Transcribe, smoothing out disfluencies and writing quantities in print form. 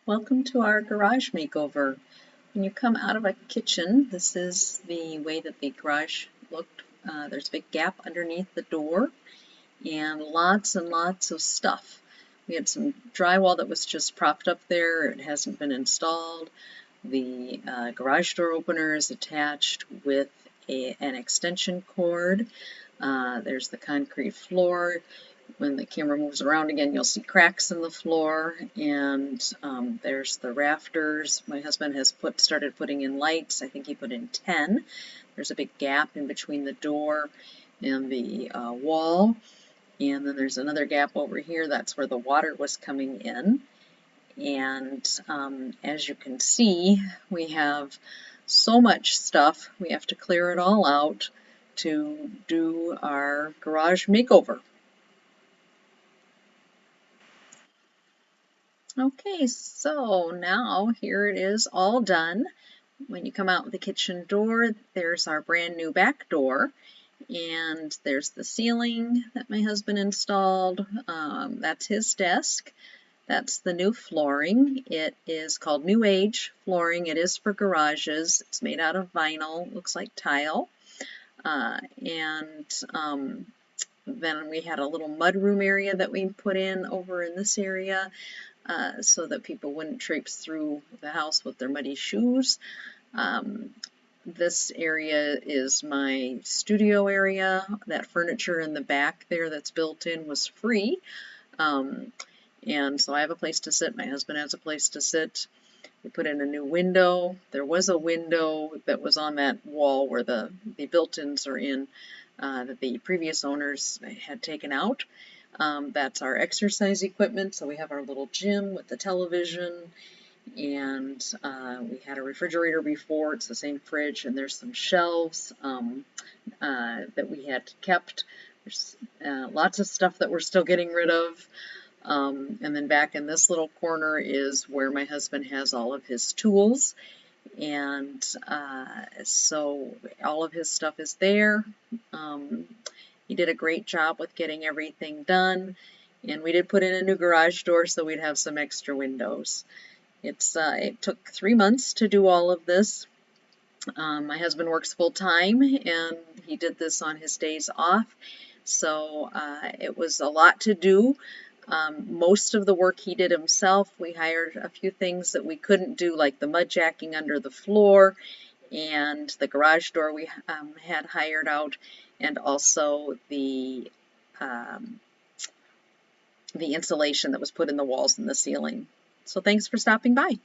Welcome to our garage makeover. When you come out of a kitchen, this is the way that the garage looked. There's a big gap underneath the door and lots of stuff. We had some drywall that was just propped up there. It hasn't been installed. The garage door opener is attached with an extension cord. There's the concrete floor. When the camera moves around again, you'll see cracks in the floor, and there's the rafters. My husband has started putting in lights. I think he put in 10. There's a big gap in between the door and the wall, and then there's another gap over here. That's where the water was coming in. And as you can see, we have so much stuff. We have to clear it all out to do our garage makeover. Okay, so now here it is all done. When you come out the kitchen door, there's our brand new back door, and there's the ceiling that my husband installed. That's his desk. That's the new flooring. It is called NewAge flooring. It is for garages. It's made out of vinyl, looks like tile. Then we had a little mudroom area that we put in over in this area. So that people wouldn't traipse through the house with their muddy shoes. This area is my studio area. That furniture in the back there that's built in was free. And so I have a place to sit. My husband has a place to sit. We put in a new window. There was a window that was on that wall where the built-ins are in that the previous owners had taken out. That's our exercise equipment. So we have our little gym with the television, and we had a refrigerator before. It's the same fridge, and there's some shelves that we had kept. There's lots of stuff that we're still getting rid of. And then back in this little corner is where my husband has all of his tools. And so all of his stuff is there. He did a great job with getting everything done, and we did put in a new garage door so we'd have some extra windows. It took 3 months to do all of this. My husband works full time, and he did this on his days off, so it was a lot to do. Most of the work he did himself. We hired a few things that we couldn't do, like the mud jacking under the floor, and the garage door we had hired out, and also the insulation that was put in the walls and the ceiling. So thanks for stopping by.